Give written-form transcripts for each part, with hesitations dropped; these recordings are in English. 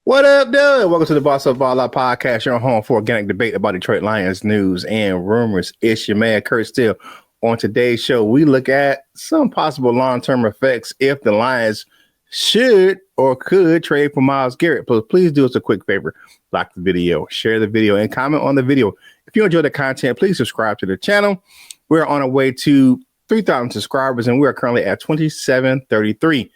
What up, dude? Welcome to the Boss of Ball Out podcast, your home for organic debate about Detroit Lions news and rumors. It's your man, Kurt Steele. On today's show, we look at some possible long-term effects if the Lions should or could trade for Myles Garrett. But please do us a quick favor. Like the video, share the video, and comment on the video. If you enjoy the content, please subscribe to the channel. We're on our way to 3,000 subscribers, and we are currently at 2,733.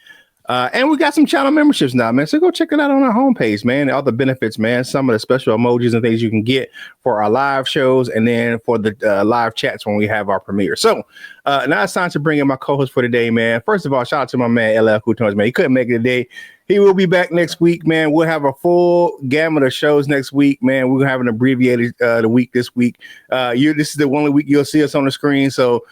And we got some channel memberships now, man. So go check it out on our homepage, man. All the benefits, man. Some of the special emojis and things you can get for our live shows and then for the live chats when we have our premiere. So now it's time to bring in my co-host for today, man. First of all, shout out to my man, LL Coutons, man. He couldn't make it today. He will be back next week, man. We'll have a full gamut of shows next week, man. We're going to have an abbreviated the week this week. This is the only week you'll see us on the screen. So,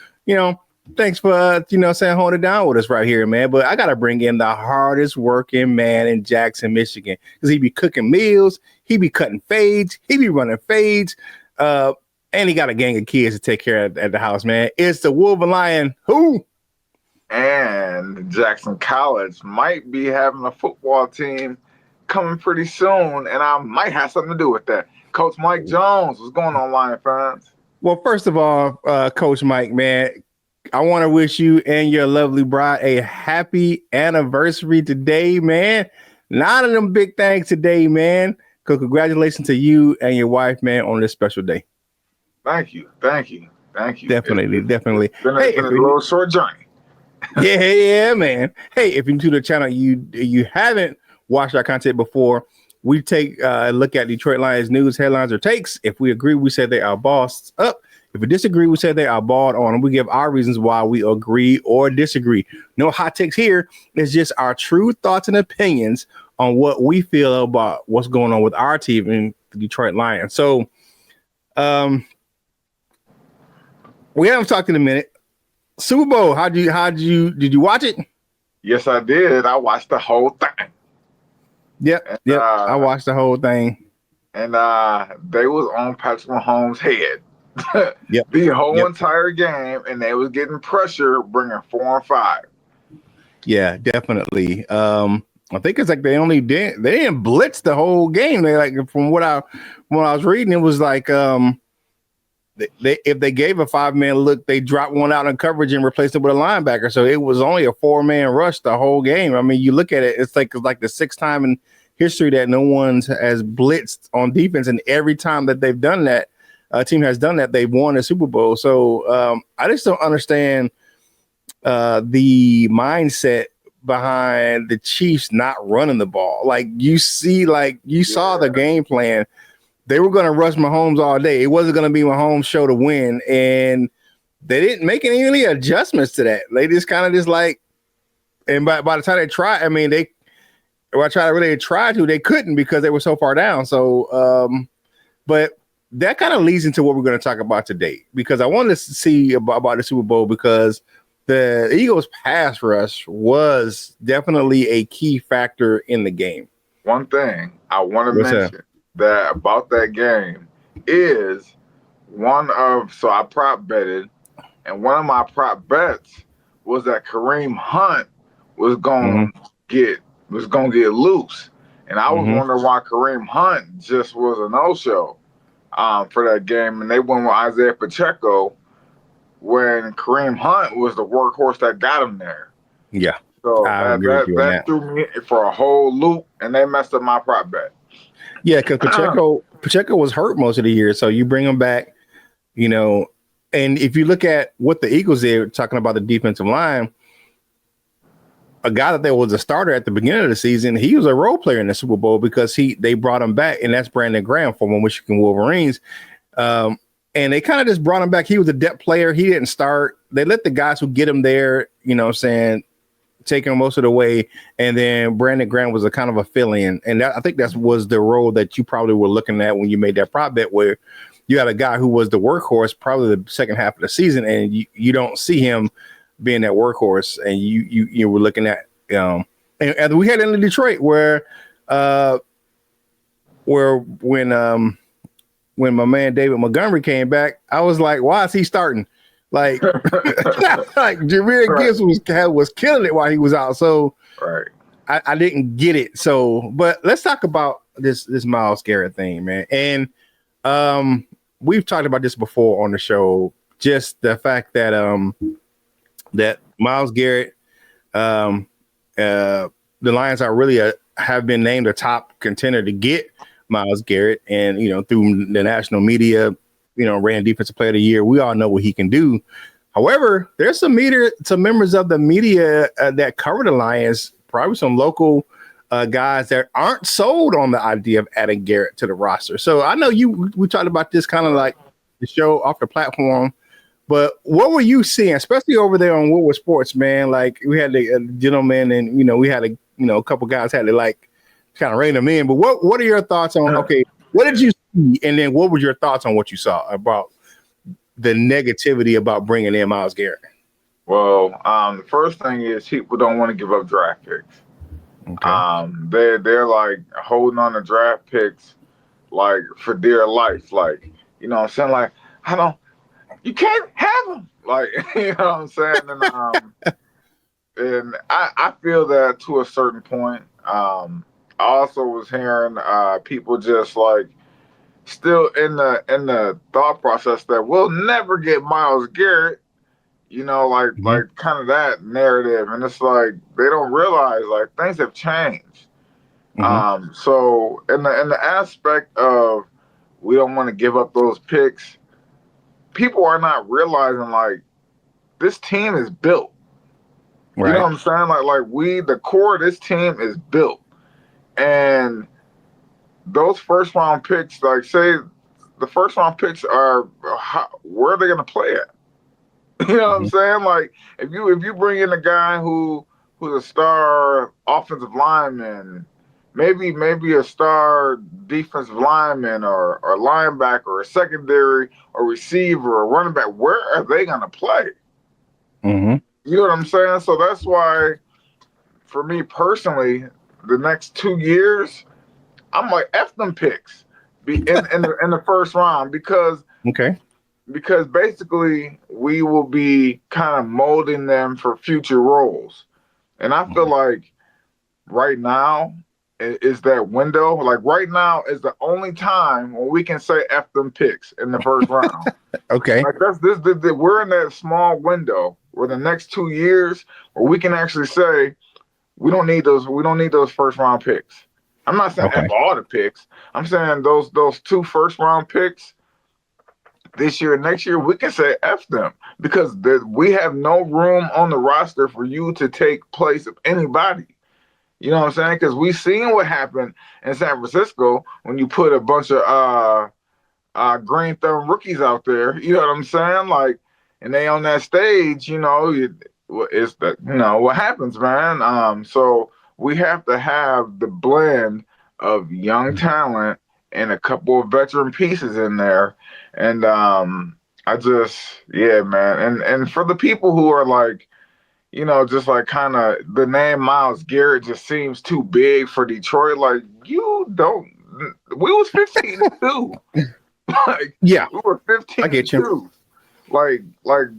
thanks for, saying hold it down with us right here, man. But I got to bring in the hardest working man in Jackson, Michigan, because he be cooking meals. He be cutting fades. He be running fades. And he got a gang of kids to take care of at the house, man. It's the Wolf and Lion. Who? And Jackson College might be having a football team coming pretty soon. And I might have something to do with that. Coach Mike Jones, what's going on, Lion fans? Well, first of all, Coach Mike, man, I want to wish you and your lovely bride a happy anniversary today, man. None of them big things today, man. Congratulations to you and your wife, man, on this special day. Thank you. Definitely. It's been a little short journey. yeah, man. Hey, if you're new to the channel, you haven't watched our content before, we take a look at Detroit Lions news, headlines, or takes. If we agree, we say they are bossed up. If we disagree, we say they are balled on, and we give our reasons why we agree or disagree. No hot takes here. It's just our true thoughts and opinions on what we feel about what's going on with our team in the Detroit Lions. So, we haven't talked in a minute. Super Bowl, did you watch it? Yes, I did. I watched the whole thing. Yep. I watched the whole thing. And they was on Patrick Mahomes' head. The whole entire game, and they was getting pressure, bringing 4 and 5. Yeah, definitely. I think it's like they didn't blitz the whole game. They from what I was reading, it was like if they gave a 5-man look, they dropped one out in coverage and replaced it with a linebacker. So it was only a 4-man rush the whole game. I mean, you look at it, it's like the 6th time in history that no one has blitzed on defense, and every time that they've done that, team has done that, they've won a Super Bowl. So I just don't understand the mindset behind the Chiefs not running the ball. You saw the game plan. They were going to rush Mahomes all day. It wasn't going to be Mahomes' show to win, and they didn't make any adjustments to that. They just kind of and by the time they tried, they couldn't because they were so far down. So, but that kind of leads into what we're going to talk about today, because I wanted to see about the Super Bowl, because the Eagles' pass rush was definitely a key factor in the game. One thing I want to mention that about that game is I prop betted, and one of my prop bets was that Kareem Hunt was going to get loose, and I was wondering why Kareem Hunt just was a no-show for that game, and they went with Isaiah Pacheco when Kareem Hunt was the workhorse that got him there. Yeah. So that threw me for a whole loop, and they messed up my prop bet. Yeah, because Pacheco was hurt most of the year, so you bring him back, and if you look at what the Eagles did, talking about the defensive line, a guy that was a starter at the beginning of the season, he was a role player in the Super Bowl because they brought him back, and that's Brandon Graham from Michigan Wolverines. And they kind of just brought him back. He was a depth player. He didn't start. They let the guys who get him there, take him most of the way. And then Brandon Graham was a kind of a fill-in. And I think that was the role that you probably were looking at when you made that prop bet, where you had a guy who was the workhorse probably the second half of the season, and you don't see him being that workhorse. And you were looking at, and we had in Detroit where when my man David Montgomery came back, I was like, why is he starting? Like Jameer Gibbs was killing it while he was out. So I didn't get it. So, but let's talk about this Myles Garrett thing, man. And we've talked about this before on the show. Just the fact that that Myles Garrett, the Lions are really have been named a top contender to get Myles Garrett, and through the national media, ran Defensive Player of the Year. We all know what he can do. However, there's some members of the media that cover the Lions, probably some local guys that aren't sold on the idea of adding Garrett to the roster. So I know we talked about this kind of like the show off the platform, but what were you seeing, especially over there on Woodward Sports, man? Like we had the gentleman, and we had a couple guys had to like kind of rein them in. But what are your thoughts on? Okay, what did you see, and then what were your thoughts on what you saw about the negativity about bringing in Myles Garrett? Well, the first thing is people don't want to give up draft picks. Okay. They're like holding on to draft picks like for dear life. Like, what I'm saying? Like, you can't have them. Like, you know what I'm saying? And I feel that to a certain point. I also was hearing people just like still in the thought process that we'll never get Myles Garrett, like kind of that narrative. And it's like they don't realize like things have changed. So in the aspect of we don't want to give up those picks, people are not realizing like this team is built. Right. You know what I'm saying? Like the core of this team is built. And those first round picks, like say the first round picks are where are they going to play at? You know what I'm saying? Like if you bring in a guy who's a star offensive lineman, maybe a star defensive lineman or linebacker or secondary or receiver or running back, where are they going to play? You know what I'm saying? So that's why, for me personally, the next 2 years, I'm like F them picks in the first round because basically we will be kind of molding them for future roles. And I feel like right now is that window. Like right now is the only time when we can say F them picks in the first round. Okay. Like we're in that small window where the next 2 years where we can actually say we don't need those first round picks. I'm not saying F all the picks. I'm saying those 2 first round picks this year and next year, we can say F them because we have no room on the roster for you to take place of anybody. You know what I'm saying? Because we seen what happened in San Francisco when you put a bunch of green thumb rookies out there. You know what I'm saying? Like, and they on that stage, it's that what happens, man. So we have to have the blend of young talent and a couple of veteran pieces in there. And I just, yeah, man. And for the people who are like, just like kind of the name Myles Garrett just seems too big for Detroit. Like we was 15-2. Like, yeah, we were 15-2. I get you. Like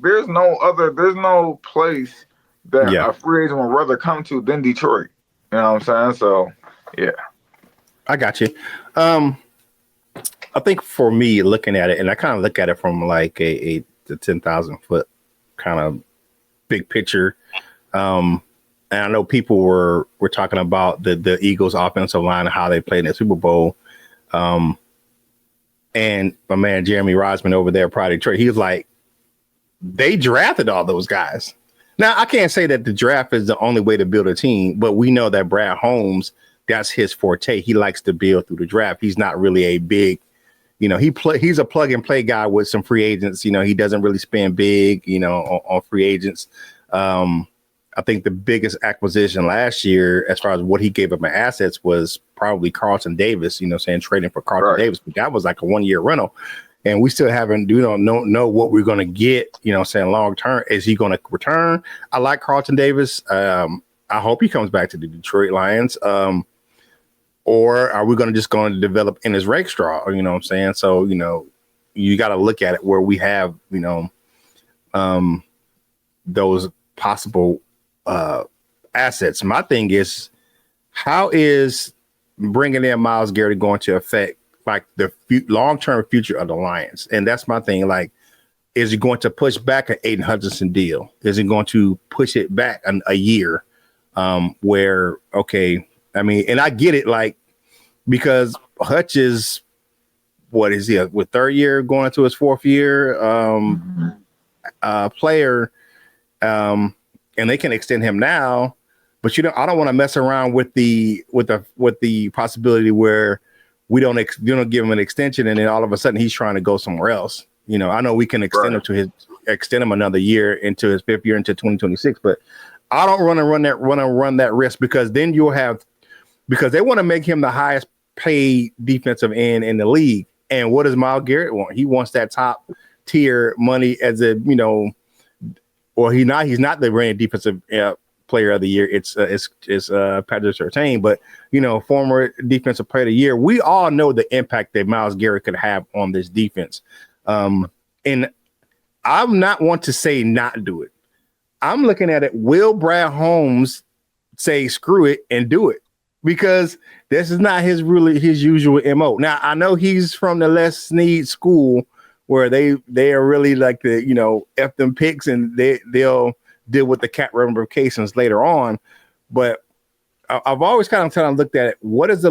there's no place that a free agent would rather come to than Detroit. You know what I'm saying? So, yeah. I got you. I think for me, looking at it, and I kind of look at it from like the 10,000 foot kind of big picture. And I know people were talking about the Eagles offensive line and how they played in the Super Bowl. And my man Jeremy Rosman over there, Pride Detroit, he was like, they drafted all those guys. Now, I can't say that the draft is the only way to build a team, but we know that Brad Holmes, that's his forte. He likes to build through the draft. He's not really a big, he's a plug and play guy with some free agents. He doesn't really spend big, on free agents. I think the biggest acquisition last year, as far as what he gave up in assets, was probably Carlton Davis, trading for Carlton Davis. But that was like a 1 year rental. And we still haven't, know what we're going to get, long term. Is he going to return? I like Carlton Davis. I hope he comes back to the Detroit Lions. Or are we going to develop in his Rakestraw? You know what I'm saying? So, you got to look at it where we have, those possible assets. My thing is, how is bringing in Myles Garrett going to affect like the long-term future of the Lions? And that's my thing. Like, is he going to push back an Aiden Hutchinson deal? Is he going to push it back a year? Where, okay, I mean, and I get it, like, because Hutch is, what is he, with third year going into his fourth year player, and they can extend him now, but I don't want to mess around with the possibility where we don't give him an extension and then all of a sudden he's trying to go somewhere else. You know, I know we can extend him another year into his fifth year into 2026, but I don't want to run that risk, because then because they want to make him the highest paid defensive end in the league. And what does Myles Garrett want? He wants that top tier money as a, you know, or he's not the reigning defensive player of the year. It's Patrick Surtain, but, you know, former defensive player of the year. We all know the impact that Myles Garrett could have on this defense. And I'm not one to say not do it. I'm looking at it. Will Brad Holmes say screw it and do it? Because this is not his usual MO. Now, I know he's from the Les Snead school where they are really like the, you know, F them picks, and they'll deal with the cap ramifications later on. But I've always kind of looked at it. What is I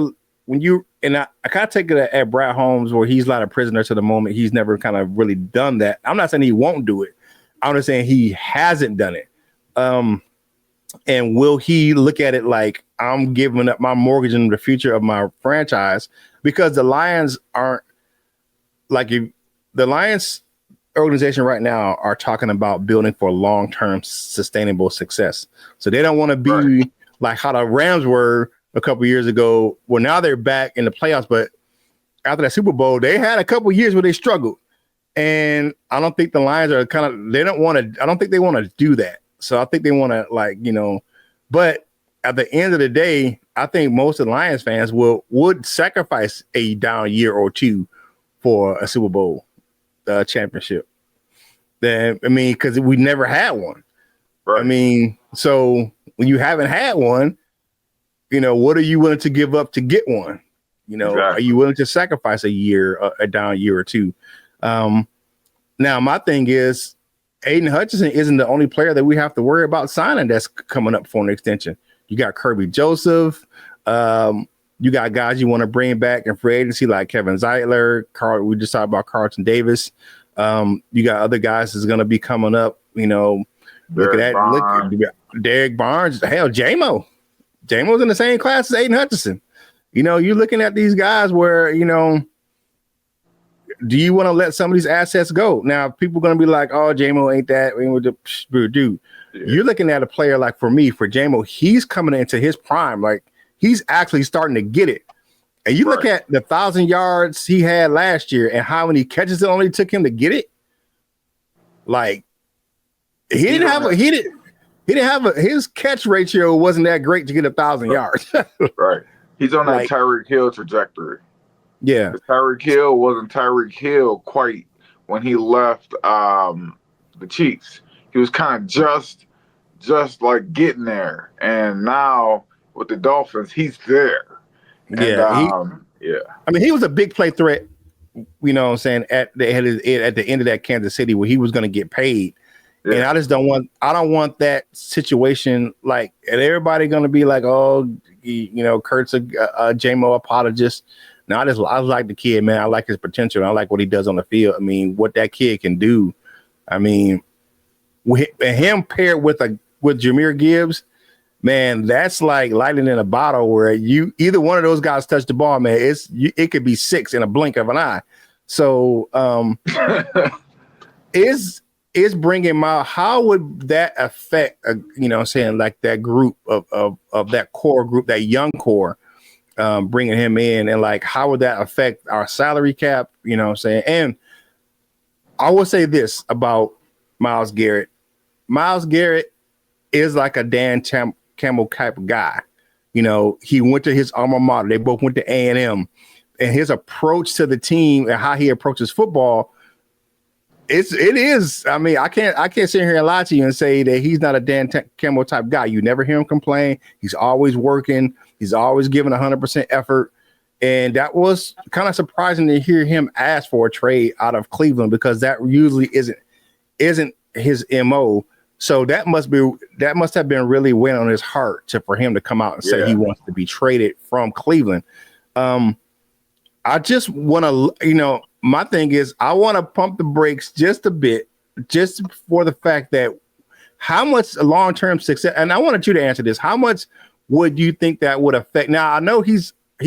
kind of take it at Brad Holmes, where he's not a prisoner to the moment. He's never kind of really done that. I'm not saying he won't do it. I'm just saying he hasn't done it. And will he look at it like, I'm giving up my mortgage and the future of my franchise? Because the Lions aren't like the Lions organization right now are talking about building for long-term sustainable success. So they don't want to be like how the Rams were a couple years ago. Well, now they're back in the playoffs, but after that Super Bowl, they had a couple years where they struggled. And I don't think the Lions are I don't think they want to do that. So I think they want to, like, you know, but at the end of the day, I think most of the Lions fans would sacrifice a down year or two for a Super Bowl championship. Then, I mean, because we never had one. Right. I mean, so when you haven't had one, you know, what are you willing to give up to get one? You know, Are you willing to sacrifice a down year or two? Now, my thing is, Aiden Hutchinson isn't the only player that we have to worry about signing that's coming up for an extension. You got Kirby Joseph. You got guys you want to bring back in free agency like Kevin Zeitler. We just talked about Carlton Davis. You got other guys that's going to be coming up. You know, look at that. Derek Barnes. Hell, J-Mo. J-Mo's in the same class as Aiden Hutchinson. You know, you're looking at these guys where, you know, do you want to let some of these assets go? Now, people are going to be like, oh, J-Mo ain't that. Dude, you're looking at a player like, for J-Mo, he's coming into his prime. Like, he's actually starting to get it. And you look at the 1,000 yards he had last year and how many catches it only took him to get it. Like, his catch ratio wasn't that great to get 1,000 yards. Right. He's on that Tyreek Hill trajectory. Yeah. Tyreek Hill wasn't Tyreek Hill quite when he left the Chiefs. He was kind of just like getting there. And now with the Dolphins, he's there. And, I mean, he was a big play threat, you know what I'm saying, at the end of that Kansas City where he was going to get paid. Yeah. And I don't want that situation, like, and everybody going to be like, oh, you know, Kurt's a J-Mo apologist. No, I like the kid, man. I like his potential. I like what he does on the field. I mean, what that kid can do. I mean, him paired with Jahmyr Gibbs, man, that's like lightning in a bottle. Where either one of those guys touch the ball, man, it could be 6 in a blink of an eye. So, is bringing Myles? How would that affect? You know, what I'm saying, like that group of that core group, that young core. Bringing him in, and like, how would that affect our salary cap? You know what I'm saying? And I will say this about Myles Garrett. Myles Garrett is like a Dan Campbell type of guy. You know, he went to his alma mater. They both went to A&M. And his approach to the team and how he approaches football, it is. I mean, I can't sit here and lie to you and say that he's not a Dan Campbell type guy. You never hear him complain. He's always working. He's always given 100% effort. And that was kind of surprising to hear him ask for a trade out of Cleveland, because that usually isn't his MO. So that must have been really weighing on his heart for him to come out and say he wants to be traded from Cleveland. I just want to, my thing is I want to pump the brakes just a bit, just for the fact that how much long-term success, and I wanted you to answer this, how much would you think that would affect? Now, I know he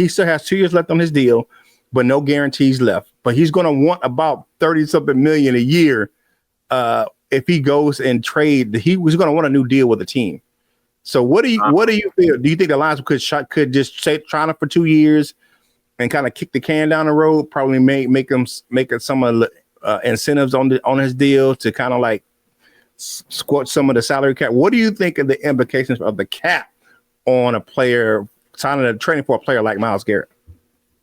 still has 2 years left on his deal, but no guarantees left. But he's going to want about 30-something million a year if he goes and trade. He was going to want a new deal with the team. So what do you feel? Do you think the Lions could just try him for 2 years and kind of kick the can down the road? Probably make some of the incentives on his deal to kind of like squash some of the salary cap. What do you think of the implications of the cap on a player training for a player like Myles Garrett?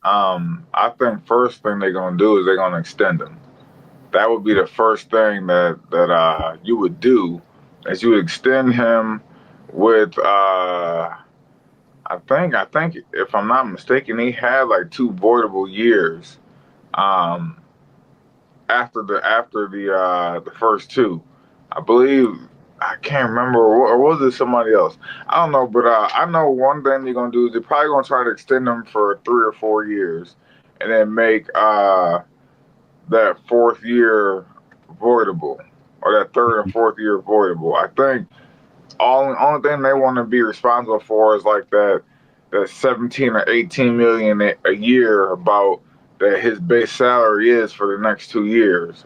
I think first thing they're gonna do is they're gonna extend him. That would be the first thing that you would do, is you would extend him with I think if I'm not mistaken, he had like 2 voidable years after the first 2. I believe, I can't remember, or was it somebody else? I don't know, but I know one thing they're gonna do is they're probably gonna try to extend them for 3 or 4 years, and then make that 4th year voidable, or that 3rd and 4th year voidable. I think only thing they want to be responsible for is like that 17 or 18 million a year about that his base salary is for the next 2 years.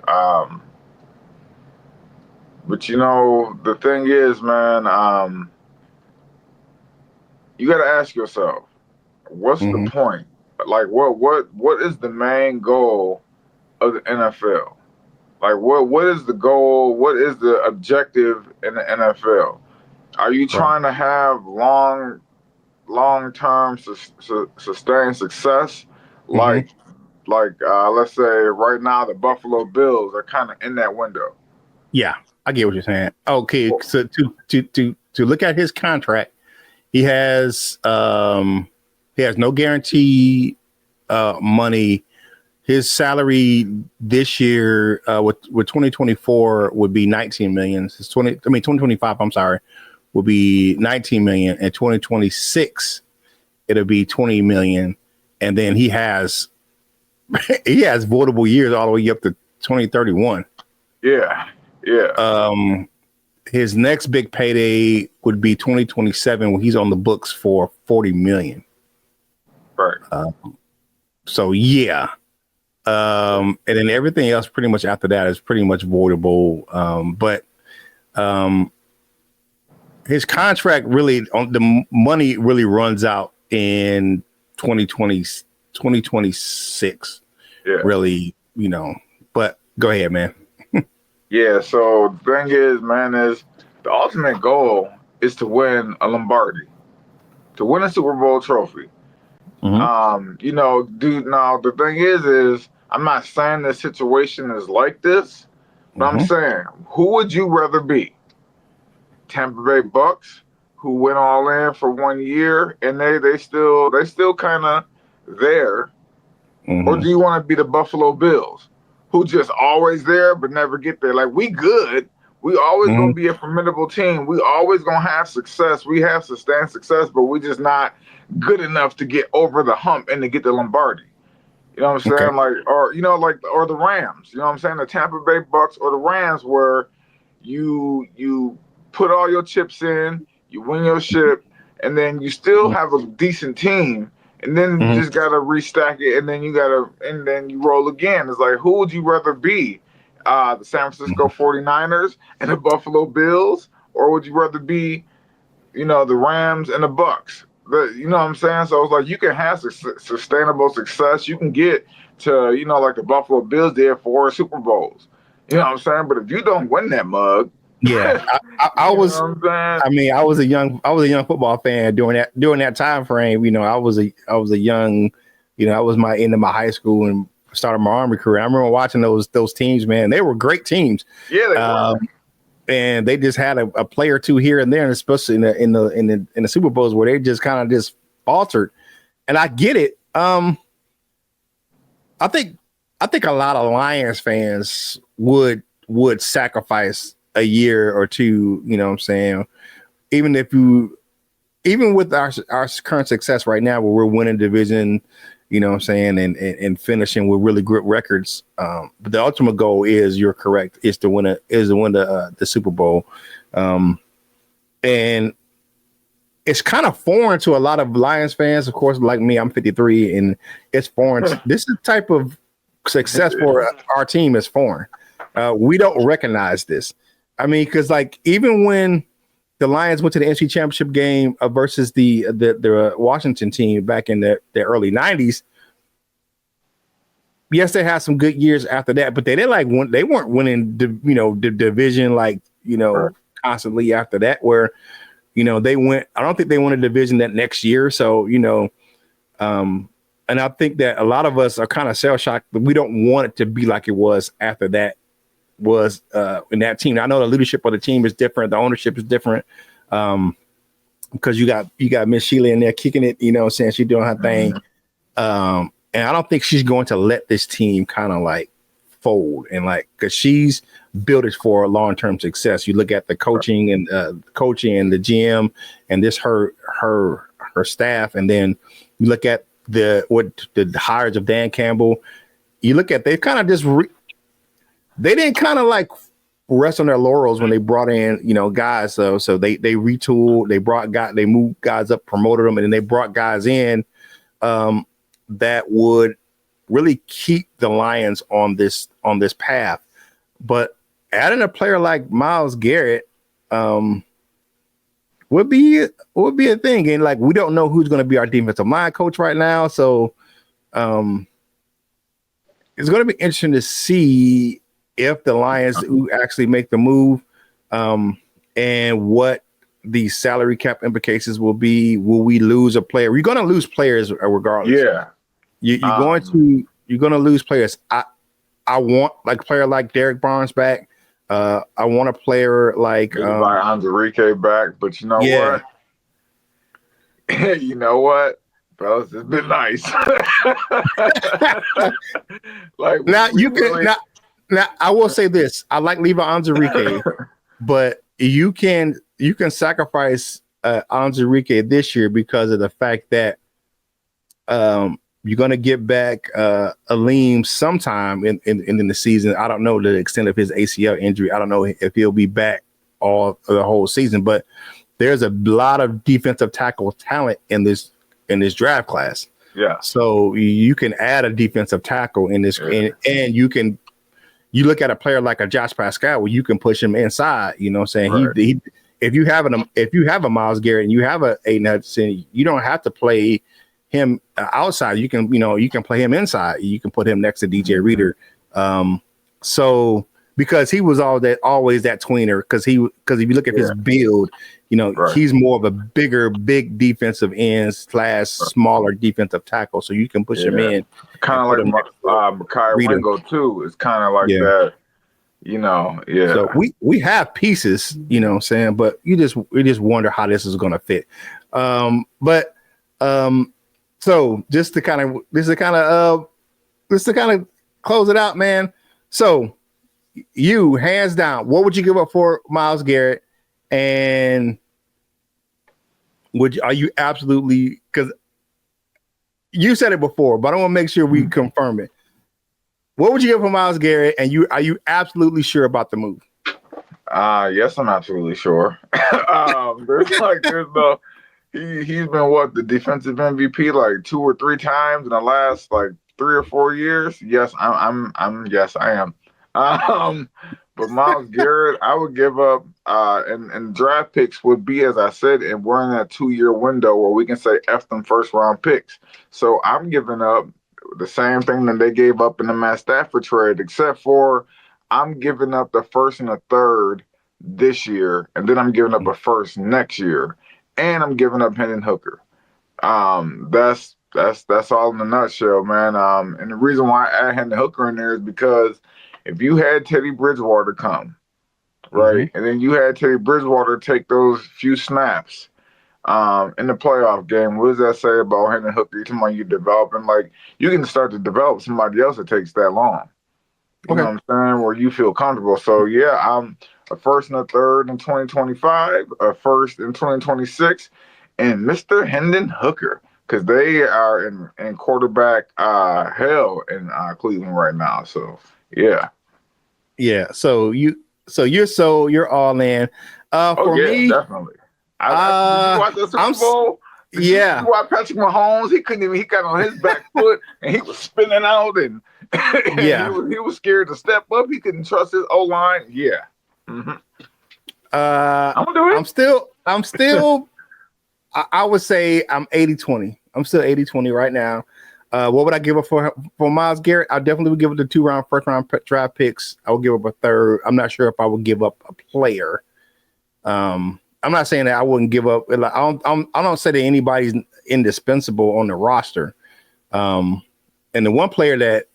But the thing is, man, you got to ask yourself, what's the point? Like, what is the main goal of the NFL? Like, what is the goal? What is the objective in the NFL? Are you trying to have long-term sustained success? Like, let's say right now the Buffalo Bills are kind of in that window. Yeah, I get what you're saying. Okay, so to look at his contract, he has no guarantee money. His salary this year with 2024 would be 19 million. 2025, I'm sorry, would be 19 million. And 2026, it'll be 20 million. And then he has voidable years all the way up to 2031. Yeah. His next big payday would be 2027 when he's on the books for 40 million. Right. So yeah. And then everything else pretty much after that is pretty much voidable. But his contract really, the money really runs out in 2026. Yeah. Really, but go ahead, man. Yeah, so the thing is, man, is the ultimate goal is to win a Lombardi, to win a Super Bowl trophy. Dude, now the thing is I'm not saying the situation is like this, but I'm saying, who would you rather be? Tampa Bay Bucks, who went all in for 1 year and they still kind of there, or do you want to be the Buffalo Bills, who just always there but never get there? Like, we good. We always gonna be a formidable team. We always gonna have success. We have sustained success, but we just not good enough to get over the hump and to get the Lombardi. You know what I'm saying? Like, or the Rams. You know what I'm saying? The Tampa Bay Bucks or the Rams, where you put all your chips in, you win your ship, and then you still have a decent team. And then you just gotta restack it, and then you roll again. It's like, who would you rather be? The San Francisco 49ers and the Buffalo Bills, or would you rather be, the Rams and the Bucks? You know what I'm saying? So it's like, you can have sustainable success. You can get to, like the Buffalo Bills did 4 Super Bowls. You know what I'm saying? But if you don't win that mug, yeah, I was. I mean, I was a young football fan during that time frame. I was a young, I was my end of my high school and started my Army career. I remember watching those teams. Man, they were great teams. Yeah, they were. And they just had a player or two here and there, and especially in the Super Bowls where they just kind of just faltered, and I get it. I think a lot of Lions fans would sacrifice a year or two. You know what I'm saying? Even with our current success right now, where we're winning division, you know what I'm saying, and finishing with really good records. But the ultimate goal is, you're correct, is to win the Super Bowl. And it's kind of foreign to a lot of Lions fans. Of course, like me, I'm 53, and it's foreign. This is type of success for our team is foreign. We don't recognize this. I mean, because like even when the Lions went to the NFC Championship game versus the Washington team back in the early 90s. Yes, they had some good years after that, but they weren't winning the division constantly after that. Where they went. I don't think they won a division that next year. So and I think that a lot of us are kind of shell shocked, but we don't want it to be like it was after that. Was in that team. I know the leadership of the team is different, the ownership is different, because you got Miss Sheila in there kicking it, saying she's doing her thing, and I don't think she's going to let this team kind of like fold, and like, because she's built it for long-term success. You look at the coaching and the GM and this her staff, and then you look at the hires of Dan Campbell. You look at, they've kind of just they didn't kind of like rest on their laurels when they brought in, guys. So they retooled, they moved guys up, promoted them, and then they brought guys in that would really keep the Lions on this path. But adding a player like Myles Garrett would be a thing. And like, we don't know who's going to be our defensive line coach right now. So it's going to be interesting to see if the Lions actually make the move, and what the salary cap implications will be. Will we lose a player? We're going to lose players regardless. Yeah, you're going to lose players. I want like a player like Derek Barnes back. I want a player like Enrique back. But you know what? You know what, fellas, it's been nice. Like now you can Now I will say this: I like Levi Onwuzurike, but you can sacrifice Onwuzurike this year because of the fact that you're going to get back Aleem sometime in the season. I don't know the extent of his ACL injury. I don't know if he'll be back all the whole season, but there's a lot of defensive tackle talent in this draft class. Yeah. So you can add a defensive tackle in this, and you look at a player like a Josh Pascal, where you can push him inside. You know what I'm saying? Right. He if you have a Myles Garrett and you have a Aiden Hutchinson, you don't have to play him outside. You can play him inside. You can put him next to DJ Reader. So because he was always that tweener, because if you look at his build, he's more of a big defensive end / smaller defensive tackle. So you can push him in. Kind of like Mekhi Wingo too. It's kind of like that. So we have pieces, what I'm saying, but we just wonder how this is going to fit. So just to kind of close it out, man. So you, hands down, what would you give up for Myles Garrett? And are you absolutely, because you said it before, but I want to make sure we confirm it. What would you give for Myles Garrett? And are you absolutely sure about the move? Yes, I'm absolutely sure. He's been the defensive MVP like 2 or 3 times in the last like 3 or 4 years. Yes, yes, I am. But Myles Garrett, I would give up, and draft picks would be, as I said, and we're in that 2-year window where we can say F them first round picks. So I'm giving up the same thing that they gave up in the Matt Stafford trade, except for I'm giving up the first and a third this year, and then I'm giving up a first next year, and I'm giving up Hendon Hooker. That's all in a nutshell, man. And the reason why I add Hendon Hooker in there is because if you had Teddy Bridgewater come, right, and then you had Teddy Bridgewater take those few snaps, in the playoff game. What does that say about Hendon Hooker? You're talking about you developing, like, you can start to develop somebody else that takes that long. You know Okay. what I'm saying? Where you feel comfortable. So yeah, I'm a first and a third in 2025, a first in 2026, and Mr. Hendon Hooker, because they are in quarterback hell in Cleveland right now. So yeah. Yeah. You're all in. Oh For yeah, me, definitely. Did you watch the I'm Super Bowl? Did you yeah. watch Patrick Mahomes? He couldn't even. He got on his back foot and he was spinning out, and and Yeah. he was scared to step up. He couldn't trust his O line. Yeah. Mm-hmm. I'm gonna do I'm still I would say I'm 80-20. I'm still 80-20 right now. What would I give up for Myles Garrett? I definitely would give up the 2-round, first-round draft picks. I would give up a third. I'm not sure if I would give up a player. I'm not saying that I wouldn't give up. I don't say that anybody's indispensable on the roster. And the one player that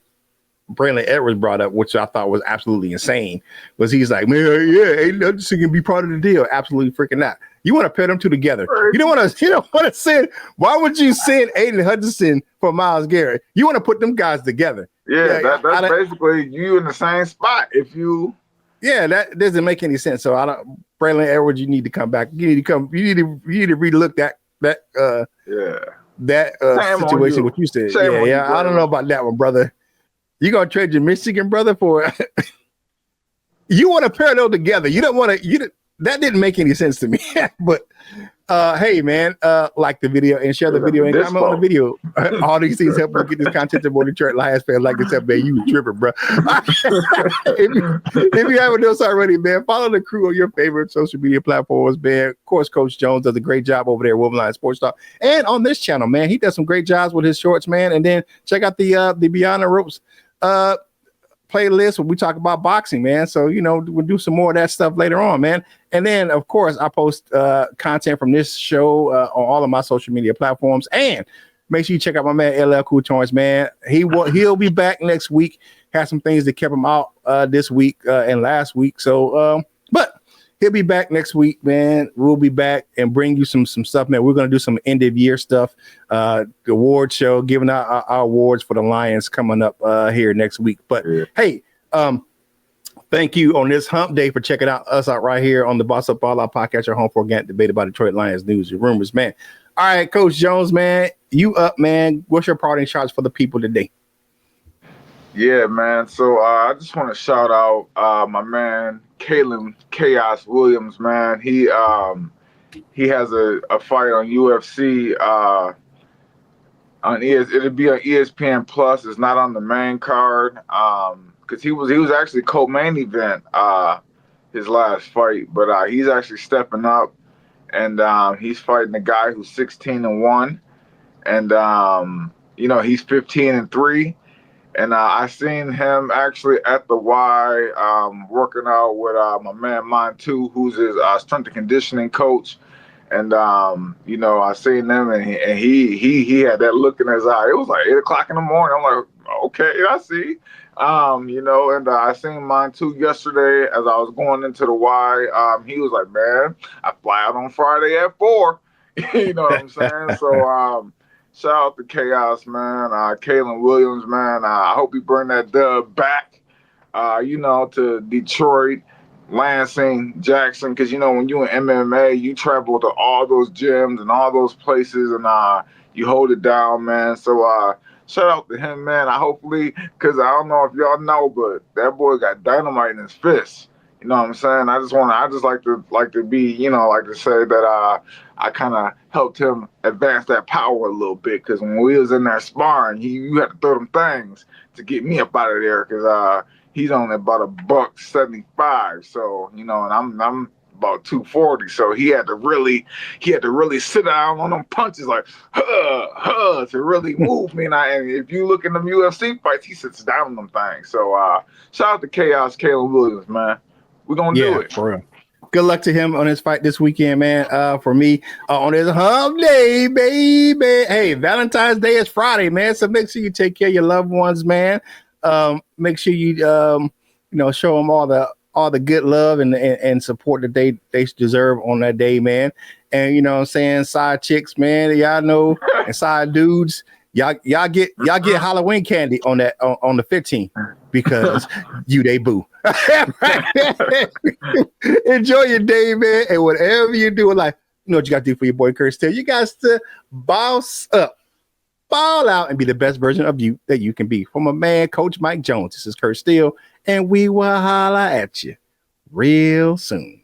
Braylon Edwards brought up, which I thought was absolutely insane, was he's like, man, yeah, ain't nothing can be part of the deal. Absolutely freaking not. You want to pair them two together. You don't want to send. Why would you send Aiden Hutchinson for Myles Garrett? You want to put them guys together. Yeah, that's basically you in the same spot. If you, yeah, that doesn't make any sense. So I don't. Braylon Edwards, you need to come back. You need to come. You need to relook that situation. What you said. Yeah. I don't know about that one, brother. You gonna trade your Michigan brother for? You want to pair those together. You don't want to. That didn't make any sense to me. But hey, man, like the video and share the video and comment on the video. All these things help us get this content to more Detroit Lions fans like this. Man, you tripping, bro. if you haven't done so already, man, follow the crew on your favorite social media platforms, man. Of course, Coach Jones does a great job over there at Wolverine Sports Talk, and on this channel, man, he does some great jobs with his shorts, man. And then check out the Beyond the Ropes playlist where we talk about boxing, man. So, we'll do some more of that stuff later on, man. And then, of course, I post content from this show on all of my social media platforms. And make sure you check out my man, LL Cool Toys, man. He'll be back next week. Had some things that kept him out this week and last week. So, but he'll be back next week, man. We'll be back and bring you some stuff, man. We're going to do some end of year stuff. The award show, giving out our awards for the Lions coming up here next week. But hey, thank you on this hump day for checking us out right here on the Boss Up All Out podcast, your home for organic debate about Detroit Lions news and rumors, man. All right, Coach Jones, man, you up, man. What's your parting shots for the people today? Yeah, man. So I just want to shout out my man Kalen Chaos Williams, man. He has a fight on UFC on it'll be on ESPN Plus. It's not on the main card because he was actually co-main event his last fight, but he's actually stepping up and he's fighting a guy who's 16-1, and he's 15-3. And I seen him actually at the Y working out with my man Montu, who's his strength and conditioning coach. And I seen them, and he had that look in his eye. It was like 8 o'clock in the morning. I'm like, okay, I see. And I seen Montu yesterday as I was going into the Y. He was like, man, I fly out on Friday at 4. You know what I'm saying? So shout out to Chaos, man. Kalen Williams, man. I hope you bring that dub back, to Detroit, Lansing, Jackson. Because, when you in MMA, you travel to all those gyms and all those places, and you hold it down, man. So shout out to him, man. Hopefully, because I don't know if y'all know, but that boy got dynamite in his fist. You know what I'm saying? I just like to be, like to say that I kind of helped him advance that power a little bit, because when we was in there sparring, you had to throw them things to get me up out of there, because he's only about $175, so and I'm about 240, so he had to really sit down on them punches like to really move me. And if you look in the UFC fights, he sits down on them things. So shout out to Chaos Caleb Williams, man. We're gonna do it for real. Good luck to him on his fight this weekend, man. For me, on his hump day, baby. Hey, Valentine's Day is Friday, man. So make sure you take care of your loved ones, man. Make sure you, show them all all the good love and support that they deserve on that day, man. And you know what I'm saying, side chicks, man, y'all know, and side dudes, y'all get Halloween candy on that on the 15th because you they boo. Enjoy your day, man, and whatever you do in life, you know what you got to do for your boy Kurt Steele. You got to boss up, ball out, and be the best version of you that you can be. From a man, Coach Mike Jones, this is Kurt Steele, and we will holla at you real soon.